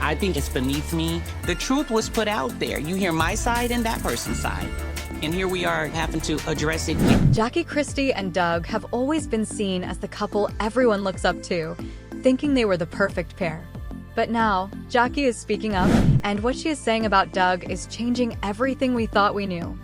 I think it's beneath me. The truth was put out there. You hear my side and that person's side. And here we are having to address it. Jackie, Christie, and Doug have always been seen as the couple everyone looks up to, thinking they were the perfect pair. But now, Jackie is speaking up, and what she is saying about Doug is changing everything we thought we knew.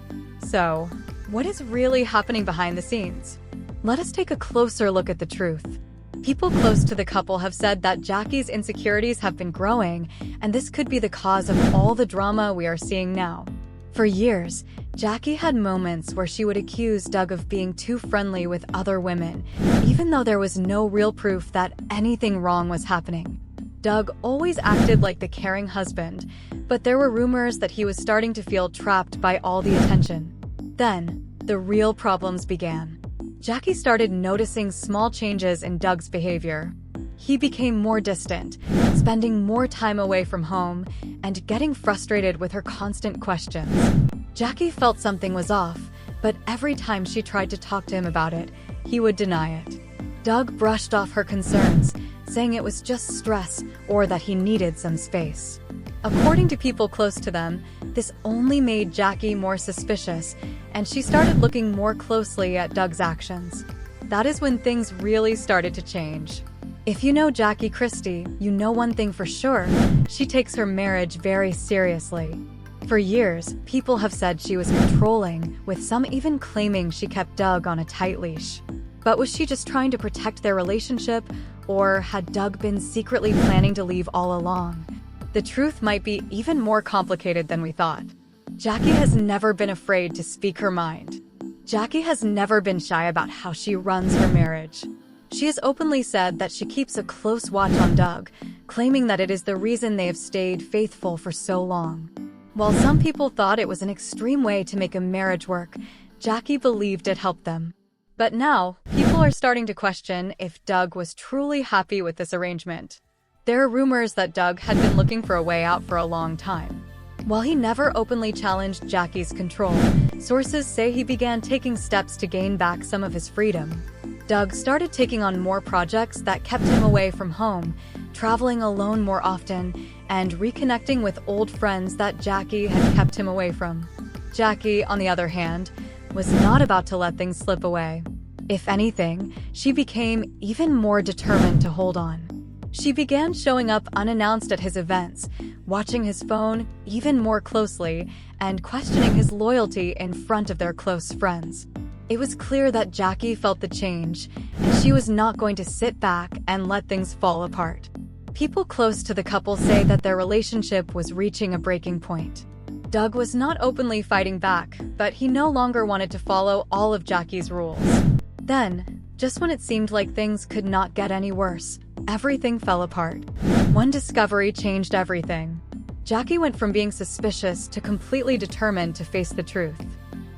So, what is really happening behind the scenes? Let us take a closer look at the truth. People close to the couple have said that Jackie's insecurities have been growing, and this could be the cause of all the drama we are seeing now. For years, Jackie had moments where she would accuse Doug of being too friendly with other women, even though there was no real proof that anything wrong was happening. Doug always acted like the caring husband, but there were rumors that he was starting to feel trapped by all the attention. Then, the real problems began. Jackie started noticing small changes in Doug's behavior. He became more distant, spending more time away from home, and getting frustrated with her constant questions. Jackie felt something was off, but every time she tried to talk to him about it, he would deny it. Doug brushed off her concerns, saying it was just stress or that he needed some space. According to people close to them, this only made Jackie more suspicious, and she started looking more closely at Doug's actions. That is when things really started to change. If you know Jackie Christie, you know one thing for sure: she takes her marriage very seriously. For years, people have said she was controlling, with some even claiming she kept Doug on a tight leash. But was she just trying to protect their relationship, or had Doug been secretly planning to leave all along? The truth might be even more complicated than we thought. Jackie has never been afraid to speak her mind. Jackie has never been shy about how she runs her marriage. She has openly said that she keeps a close watch on Doug, claiming that it is the reason they have stayed faithful for so long. While some people thought it was an extreme way to make a marriage work, Jackie believed it helped them. But now, people are starting to question if Doug was truly happy with this arrangement. There are rumors that Doug had been looking for a way out for a long time. While he never openly challenged Jackie's control, sources say he began taking steps to gain back some of his freedom. Doug started taking on more projects that kept him away from home, traveling alone more often, and reconnecting with old friends that Jackie had kept him away from. Jackie, on the other hand, was not about to let things slip away. If anything, she became even more determined to hold on. She began showing up unannounced at his events, watching his phone even more closely, and questioning his loyalty in front of their close friends. It was clear that Jackie felt the change, and she was not going to sit back and let things fall apart. People close to the couple say that their relationship was reaching a breaking point. Doug was not openly fighting back, but he no longer wanted to follow all of Jackie's rules. Then, just when it seemed like things could not get any worse, everything fell apart. One discovery changed everything. Jackie went from being suspicious to completely determined to face the truth.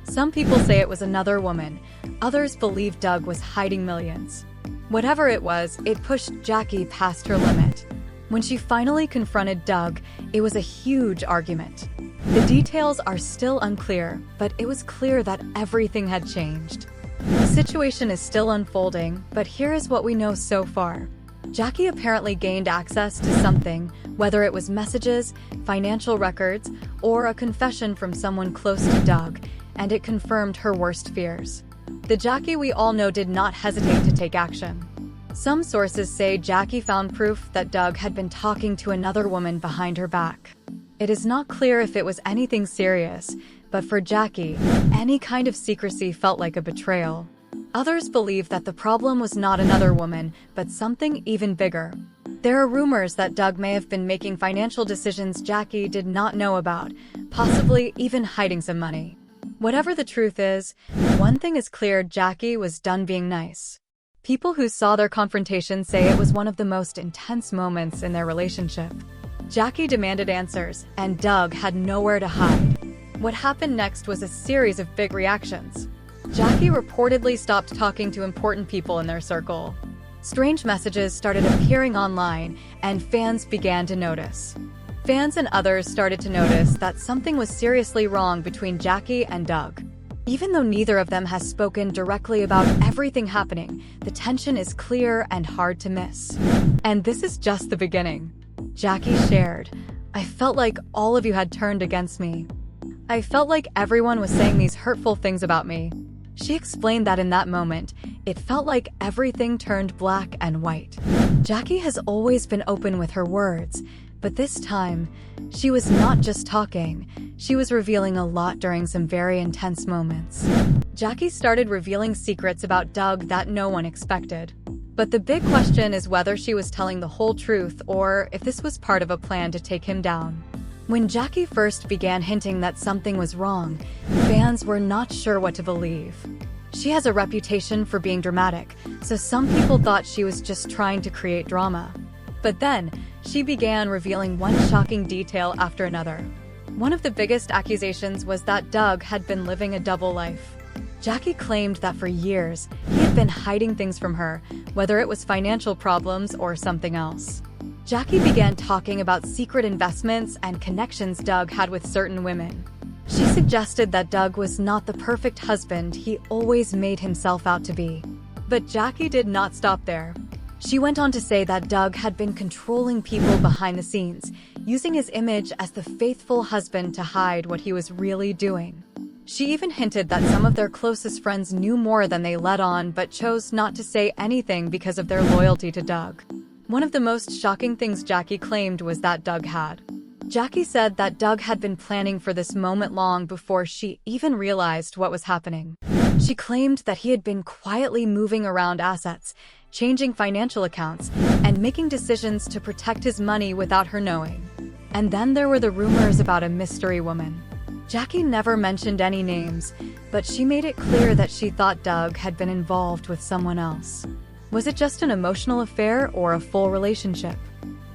Some people say it was another woman. Others believe Doug was hiding millions. Whatever it was, it pushed Jackie past her limit. When she finally confronted Doug, it was a huge argument. The details are still unclear, but it was clear that everything had changed. The situation is still unfolding, but here is what we know so far. Jackie apparently gained access to something, whether it was messages, financial records, or a confession from someone close to Doug, and it confirmed her worst fears. The Jackie we all know did not hesitate to take action. Some sources say Jackie found proof that Doug had been talking to another woman behind her back. It is not clear if it was anything serious, but for Jackie, any kind of secrecy felt like a betrayal. Others believe that the problem was not another woman, but something even bigger. There are rumors that Doug may have been making financial decisions Jackie did not know about, possibly even hiding some money. Whatever the truth is, one thing is clear: Jackie was done being nice. People who saw their confrontation say it was one of the most intense moments in their relationship. Jackie demanded answers, and Doug had nowhere to hide. What happened next was a series of big reactions. Jackie reportedly stopped talking to important people in their circle. Strange messages started appearing online, and fans began to notice. Fans and others started to notice that something was seriously wrong between Jackie and Doug. Even though neither of them has spoken directly about everything happening, the tension is clear and hard to miss. And this is just the beginning. Jackie shared, "I felt like all of you had turned against me. I felt like everyone was saying these hurtful things about me." She explained that in that moment, it felt like everything turned black and white. Jackie has always been open with her words, but this time, she was not just talking, she was revealing a lot during some very intense moments. Jackie started revealing secrets about Doug that no one expected. But the big question is whether she was telling the whole truth or if this was part of a plan to take him down. When Jackie first began hinting that something was wrong, fans were not sure what to believe. She has a reputation for being dramatic, so some people thought she was just trying to create drama. But then, she began revealing one shocking detail after another. One of the biggest accusations was that Doug had been living a double life. Jackie claimed that for years, he had been hiding things from her, whether it was financial problems or something else. Jackie began talking about secret investments and connections Doug had with certain women. She suggested that Doug was not the perfect husband he always made himself out to be. But Jackie did not stop there. She went on to say that Doug had been controlling people behind the scenes, using his image as the faithful husband to hide what he was really doing. She even hinted that some of their closest friends knew more than they let on but chose not to say anything because of their loyalty to Doug. One of the most shocking things Jackie claimed was that Doug had. Jackie said that Doug had been planning for this moment long before she even realized what was happening. She claimed that he had been quietly moving around assets, changing financial accounts, and making decisions to protect his money without her knowing. And then there were the rumors about a mystery woman. Jackie never mentioned any names, but she made it clear that she thought Doug had been involved with someone else. Was it just an emotional affair or a full relationship?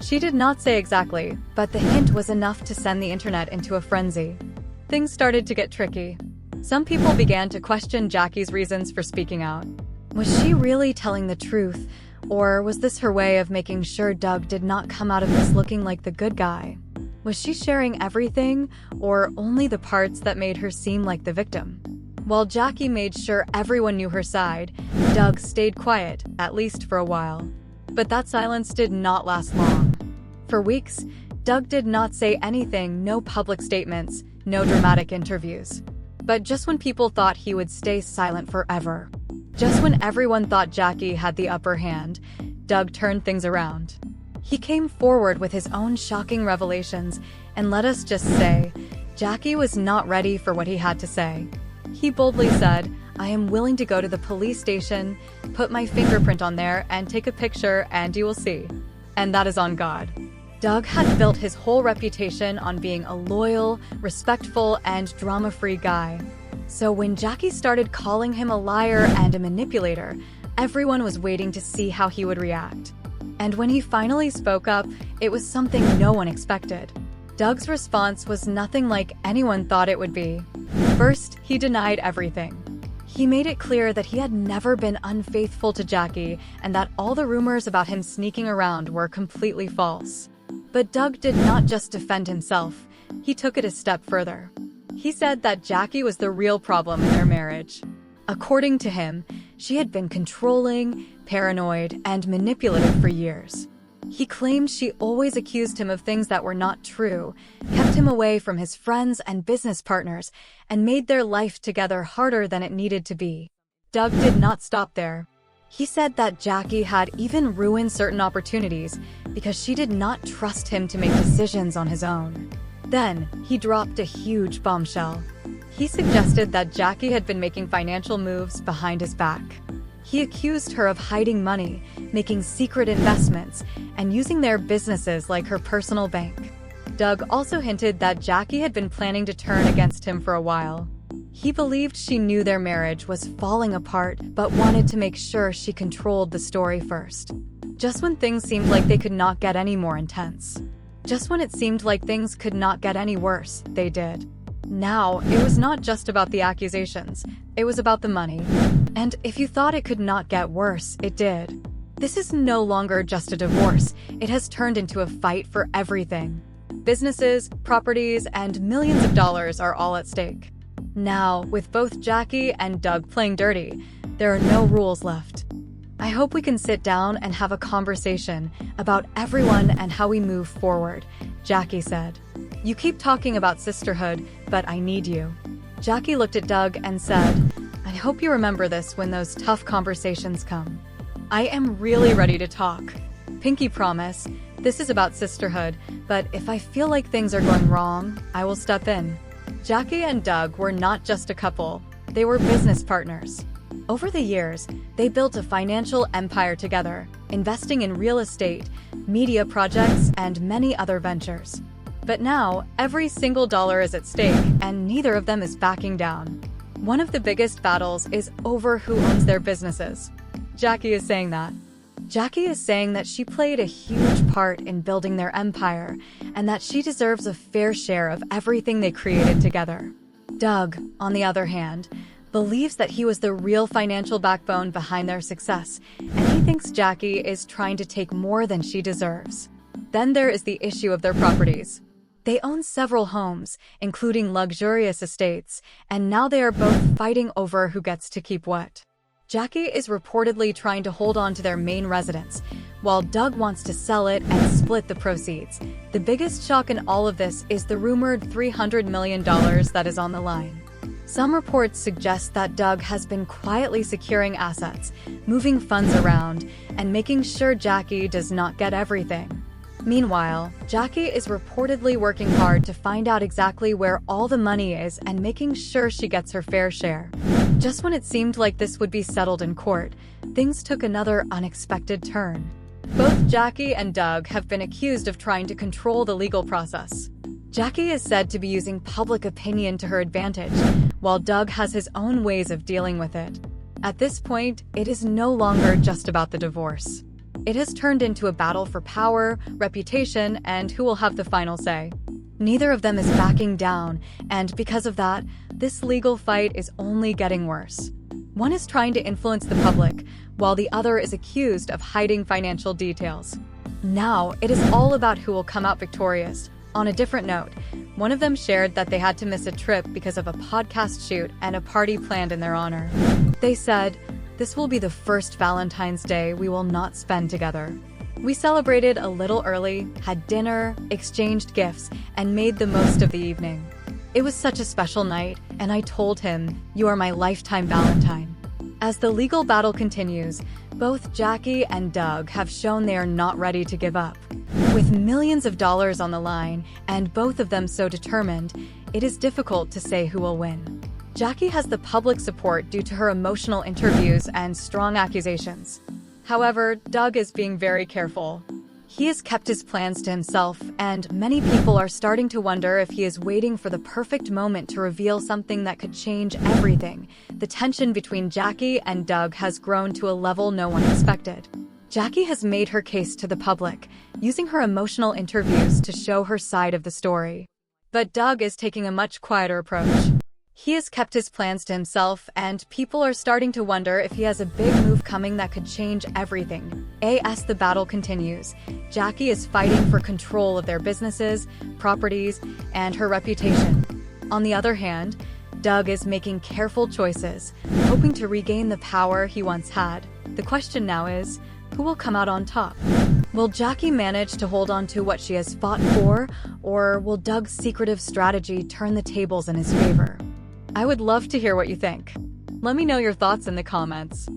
She did not say exactly, but the hint was enough to send the internet into a frenzy. Things started to get tricky. Some people began to question Jackie's reasons for speaking out. Was she really telling the truth, or was this her way of making sure Doug did not come out of this looking like the good guy? Was she sharing everything, or only the parts that made her seem like the victim? While Jackie made sure everyone knew her side, Doug stayed quiet, at least for a while. But that silence did not last long. For weeks, Doug did not say anything, no public statements, no dramatic interviews. But just when people thought he would stay silent forever, just when everyone thought Jackie had the upper hand, Doug turned things around. He came forward with his own shocking revelations, and let us just say, Jackie was not ready for what he had to say. He boldly said, "I am willing to go to the police station, put my fingerprint on there, and take a picture, and you will see." And that is on God. Doug had built his whole reputation on being a loyal, respectful, and drama-free guy. So when Jackie started calling him a liar and a manipulator, everyone was waiting to see how he would react. And when he finally spoke up, it was something no one expected. Doug's response was nothing like anyone thought it would be. First, he denied everything. He made it clear that he had never been unfaithful to Jackie and that all the rumors about him sneaking around were completely false. But Doug did not just defend himself, he took it a step further. He said that Jackie was the real problem in their marriage. According to him, she had been controlling, paranoid, and manipulative for years. He claimed she always accused him of things that were not true, kept him away from his friends and business partners, and made their life together harder than it needed to be. Doug did not stop there. He said that Jackie had even ruined certain opportunities because she did not trust him to make decisions on his own. Then, he dropped a huge bombshell. He suggested that Jackie had been making financial moves behind his back. He accused her of hiding money, making secret investments, and using their businesses like her personal bank. Doug also hinted that Jackie had been planning to turn against him for a while. He believed she knew their marriage was falling apart, but wanted to make sure she controlled the story first. Just when things seemed like they could not get any more intense. Just when it seemed like things could not get any worse, they did. Now, it was not just about the accusations, it was about the money. And if you thought it could not get worse, it did. This is no longer just a divorce, it has turned into a fight for everything. Businesses, properties, and millions of dollars are all at stake. Now, with both Jackie and Doug playing dirty, there are no rules left. I hope we can sit down and have a conversation about everyone and how we move forward, Jackie said. You keep talking about sisterhood, but I need you. Jackie looked at Doug and said, I hope you remember this when those tough conversations come. I am really ready to talk. Pinky promise, this is about sisterhood, but if I feel like things are going wrong, I will step in. Jackie and Doug were not just a couple, they were business partners. Over the years, they built a financial empire together, investing in real estate, media projects, and many other ventures. But now, every single dollar is at stake, and neither of them is backing down. One of the biggest battles is over who owns their businesses. Jackie is saying that. Jackie is saying that she played a huge part in building their empire, and that she deserves a fair share of everything they created together. Doug, on the other hand, believes that he was the real financial backbone behind their success, and he thinks Jackie is trying to take more than she deserves. Then there is the issue of their properties. They own several homes, including luxurious estates, and now they are both fighting over who gets to keep what. Jackie is reportedly trying to hold on to their main residence, while Doug wants to sell it and split the proceeds. The biggest shock in all of this is the rumored $300 million that is on the line. Some reports suggest that Doug has been quietly securing assets, moving funds around, and making sure Jackie does not get everything. Meanwhile, Jackie is reportedly working hard to find out exactly where all the money is and making sure she gets her fair share. Just when it seemed like this would be settled in court, things took another unexpected turn. Both Jackie and Doug have been accused of trying to control the legal process. Jackie is said to be using public opinion to her advantage, while Doug has his own ways of dealing with it. At this point, it is no longer just about the divorce. It has turned into a battle for power, reputation, and who will have the final say. Neither of them is backing down, and because of that, this legal fight is only getting worse. One is trying to influence the public, while the other is accused of hiding financial details. Now, it is all about who will come out victorious. On a different note, one of them shared that they had to miss a trip because of a podcast shoot and a party planned in their honor. They said, "This will be the first Valentine's Day we will not spend together. We celebrated a little early, had dinner, exchanged gifts, and made the most of the evening. It was such a special night, and I told him, 'You are my lifetime Valentine.'" As the legal battle continues, both Jackie and Doug have shown they are not ready to give up. With millions of dollars on the line, and both of them so determined, it is difficult to say who will win. Jackie has the public support due to her emotional interviews and strong accusations. However, Doug is being very careful. He has kept his plans to himself, and many people are starting to wonder if he is waiting for the perfect moment to reveal something that could change everything. The tension between Jackie and Doug has grown to a level no one expected. Jackie has made her case to the public, using her emotional interviews to show her side of the story. But Doug is taking a much quieter approach. He has kept his plans to himself, and people are starting to wonder if he has a big move coming that could change everything. As the battle continues, Jackie is fighting for control of their businesses, properties, and her reputation. On the other hand, Doug is making careful choices, hoping to regain the power he once had. The question now is, who will come out on top? Will Jackie manage to hold on to what she has fought for, or will Doug's secretive strategy turn the tables in his favor? I would love to hear what you think. Let me know your thoughts in the comments.